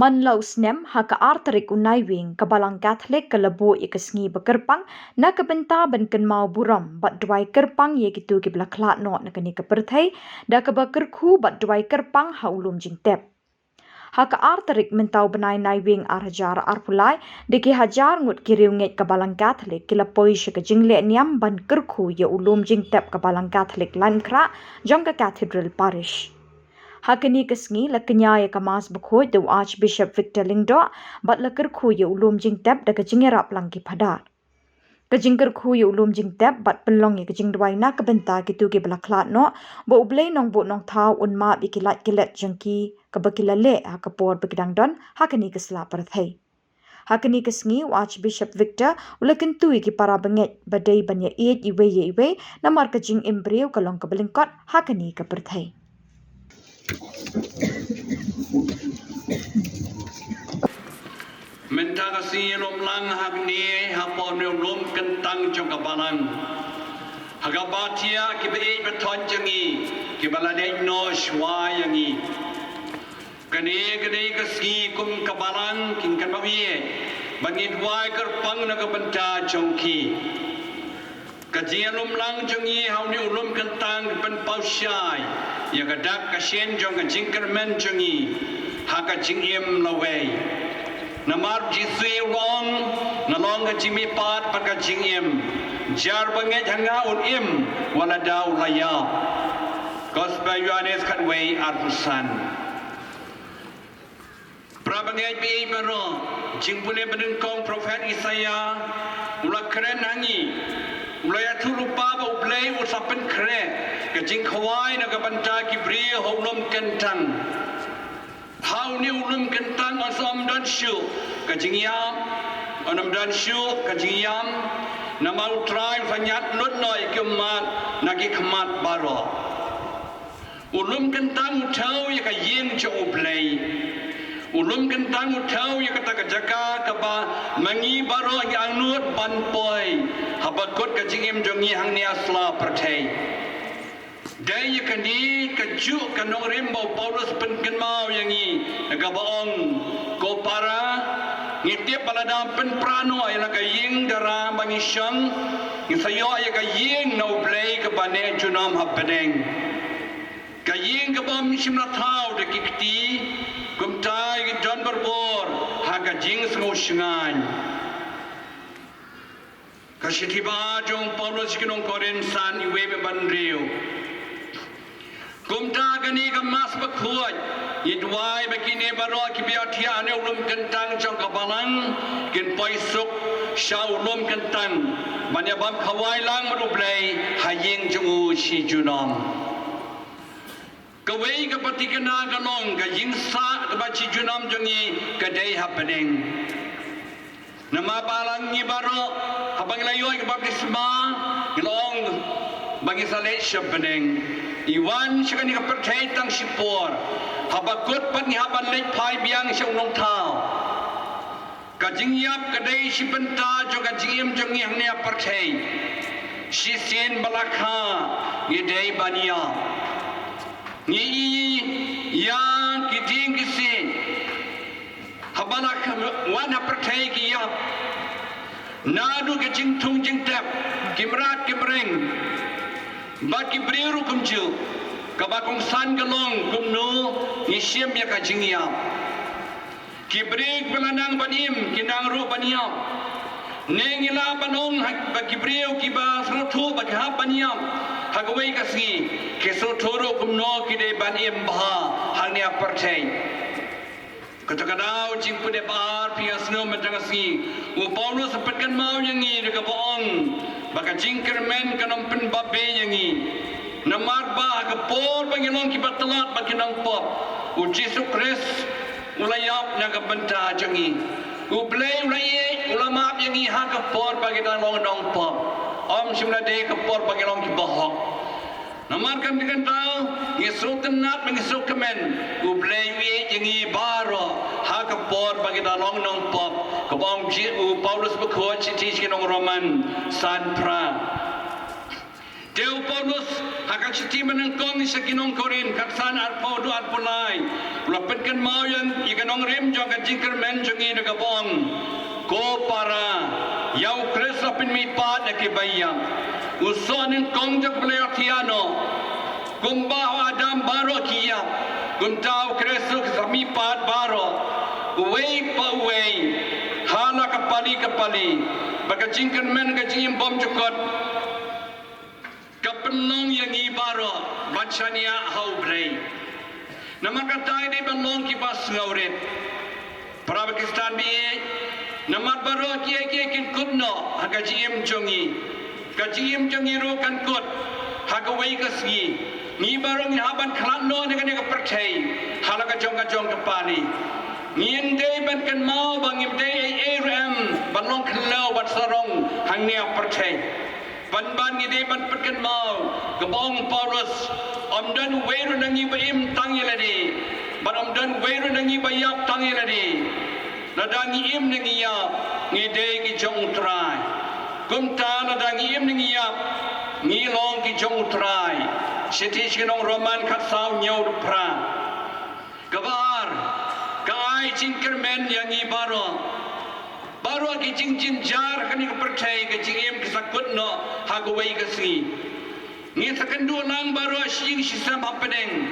Man lau snem haka arterik unai wing kabalang Catholic kalabu ikasngi bekerpang na kebenta ben kenmau buram bat dwai kerpang ye gitu ki blaklat no na kani keperthai da kebakerku bat dwai kerpang haulum jingtep. Haka arterik mentau benai nai wing arhajar arpulai deki hajar ngut kiriu nget kabalang Catholic kila poisha ke jingle niam ban kerku ye ulum jingtep kabalang Catholic lankra jangka Cathedral Parish. Hakani kesngi la kenyaya kamas bekhoy the Archbishop Victor Lingdo bat la kerku ye ulum jingtep da kejingerap langki padar. Kejingker khu ye ulum jingtep bat pelong ye kejing dwai na kebenta kitu ke belaklat no bo ublei nong bo nong thau unma bikilat kilet jengki kebakila le ha kapor bekidang don hakani kesla perthai. Hakani kesngi Archbishop Victor ulakin tui ki para benget badai banya iwe na mar kejing embryo kalong kebelingkot hakani ke perthai. Mentagasi rom lang hagni hapon rom kentang jong kabalang hagabatia ki be beton jangi ki balade no shwa yangi kani kasi kum kabalang kin kan bawie bangit wai kerpang na kabenta jongki kajian rom lang jangi hauni rom kentang pen pausyai ya gadak kasien jong jingkermen jangi haga jingiem lawai Namar jisui rong nalong jimi pat pakai jingim jar banget hanga im waladau laya Gospel Yohanes katway arpusan prabanget bi baro jingbule bedengkong Prophet Isaiah ula keren hangi ula ya turupa ba ublei usapen kre ke jing khawai na ka banta ki bri holom kentang Hau ni ulum kentang asam dan syu kajingiam anam dan syu kajingiam nama utrai fanyat lut noi kemat nagi kemat baro ulum kentang utau ya kayeng jo ublei ulum kentang utau ya kata kajaka kaba mangi baro yang nut banpoi habakut kajingim jongi hang ni asla perthai Daya kandi kejuk kanong rimbo Paulus penkenmau yang ni nagabaong ko para ngitip balada penprano ay nakaying dara mangisyang ngisayo ay kaying naublay kabane junam hapeneng kaying kabam simnathaw dekikti kumtay John Barbor hagajing sngosngan kasitiba jong Paulus kinong Korinsan iwe banriu Kumta gani kamas bakhuat idwai bakine baro kibiatia ne ulum kentang jong kabalang kin poisuk sha ulum kentang banya bam khawai lang madublai haying jungu si junom kawai kapati kana ganong ka yingsa ka chi junom jongi kadai happening nama balang ni baro habang layoy ka baptisma ilong bagi saleh happening Iwan siya ka percaya tang sipor habakut pat ni haban lek pai biang siya unong tao kajingyap kadai si benta jo kajingim jongi hang niya percaya si sin balakha yedai bania ni ya kiting kisin habalak wan ha percaya kiyap nadu kajing tung jing tap kimrat kimreng Baki beriru kumju, kabakung san galong kumnu ngisyem ya kajingiam. Kibrik belanang banim kinang ru baniam. Nengila banong baki beriu kiba srotu baki hap baniam. Hagawai kasih kesotoro kumno kide banim baha hanya percay. Kata-kata jing pude bar piasno mentangasi. Paulus sepetkan mau yang ini dekat boong. Baka jingkermen kanong penbabe yang ini. Namar ba kapor pangilong kibatalat bakinang pop. U Jesu Kris ulayap na kabenta yang ini. Ublay ulayek ulamap yang ini ha kapor baginang long pop. Om simnade kapor pangilong kibahok. Namar kan dikan tau ngisuk tenat mengisuk kemen. Ublay uye yang ini baro ha kapor baginang long pop. Kabang Paulus berkuat citi kinong Roman San Pra. Deu Paulus akan citi menengkong sa kinong Korin kaksan arpo do arpolai. Ulapan kan mau yang ikan ong rem jong kan jingker men jongi na gabong. Ko para yau kres apin mi pat na kibayang. Usonin kong jak belayak tiano. Gumbawa adam baro kiyap. Guntau kresuk sami pat baro. Uway pa uway. Hala kapali. Baka jingker men ka jingim bom jukot. Kapenong yang ibaro. Bacanya hau brei. Nama kata ini penong kibas ngaurit. Para Pakistan biye. Nama baru kia kin kudno. Haka jiem jongi. Kajiem jongi ro kan kut. Haka wei kasgi. Ni baru ni haban klatno ni kan percaya. Halaka jong kepani. Ngien day ban kan mau bangim day ARM banong klau bat sarong hangnya percaya. Ban ni day ban perkan mau gebong Paulus omdan weiru nangi baim tangi ladi ban omdan weiru nangi bayap tangi ladi nadangi im nangi yap ngi day ki jong trai kumta nadangi im nangi yap ngi long ki jong trai siti sinong roman kat saw nyau pra kabar kai jingker men yang ibaro baru ki jing jar kani percaya ke jingem kesakut no hagwai kasi ni sakendu lang baru asying sisam happening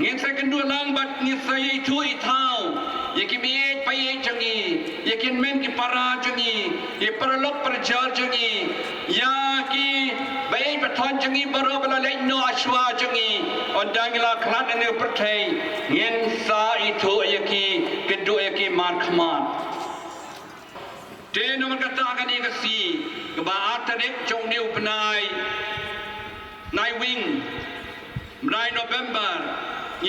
ni sakendu lang bat ni saya itu itau yakin biet paye jangi yakin men ki para jangi ye paralok perjar jangi ya ki bayi beton jangi baru bala no aswa jangi ondangila klat ne percaya ngin sa itu yaki kedu yaki mar khamat Dia nomor kata akan ia kasi kebaat tarik jong new penai nai wing menai November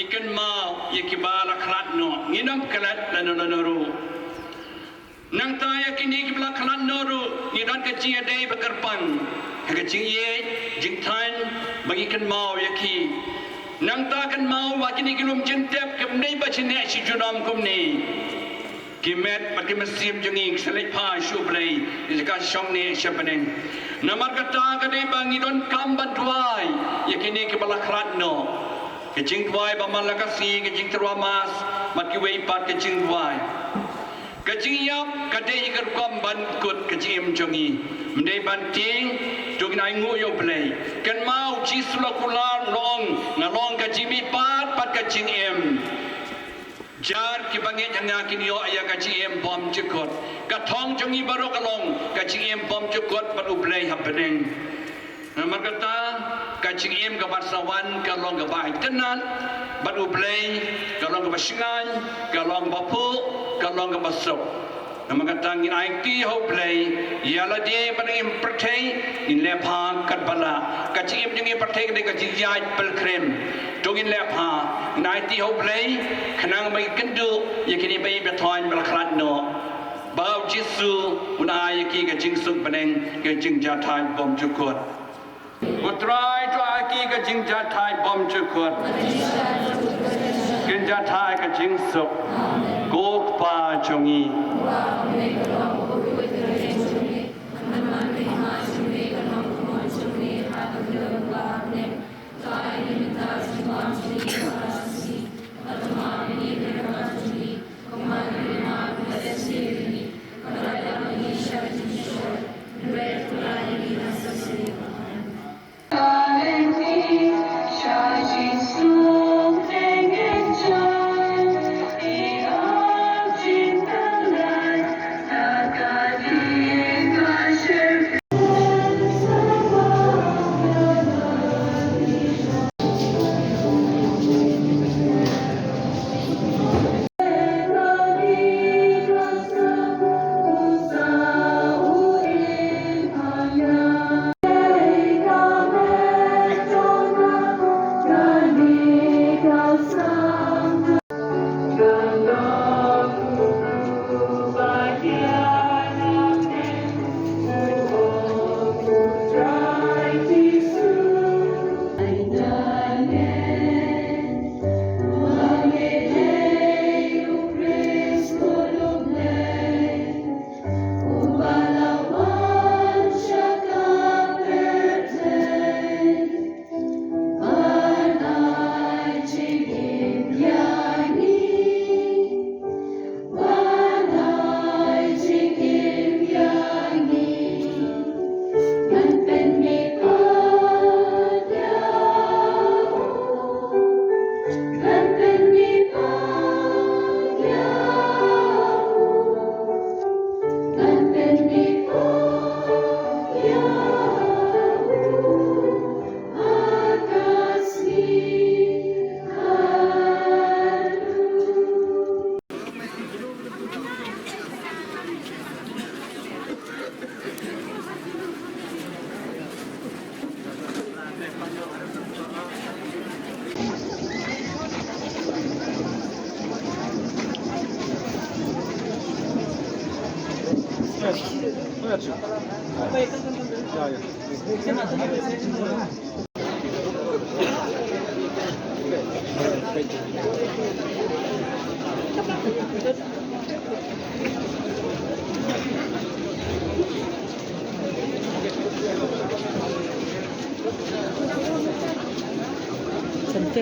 ikan mau ikibala kelat no nginam kelat dan nonoru nang taya kini ikibala kelat noru ngidan kecing ada bekerpan kecing ye jingtan bagi ikan mau yaki nang takan mau wakini kilum jentep kemnei bacine si junam kumni Kimet pati mesim jengi selek pa syublai jika syongni syapenen namar kata kade bangi don kamban tuai yakini ke balakratno kecing tuai bamalakasi kecing terwamas mati wei pat kecing tuai kecing yap kade ikar kamban kut kecing jengi mendai banting dogin aingu yo blai kan mau cisulakular long ngalong kecing mi pat kecing em jar ki bangit hanya kini yo ayah kaci em bom cekot katong jongi baru kalong kaci em bom cekot baru blai happening namar kata kaci em ke barsawan kalong ke baik tenan baru blai kalong ke basingan kalong bapu kalong ke basok namar kata ngin IT ho blai yala de pada em pertai in lepha kat bala kaci em jongi pertai ke kaci jai pel krem Dogin lepha naiti ho play kanang bagi kendu yakini bayi betoin belakrat no bau jisu una yaki ke jingsuk beneng ke jingja thai bom jukut utrai to aki ke jingja thai bom jukut jingja thai ke jingsuk gok pa jongi Santai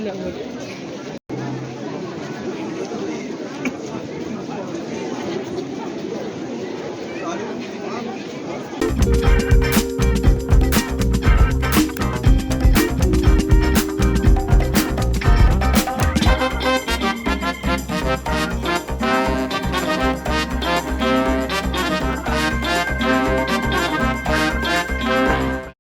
lah.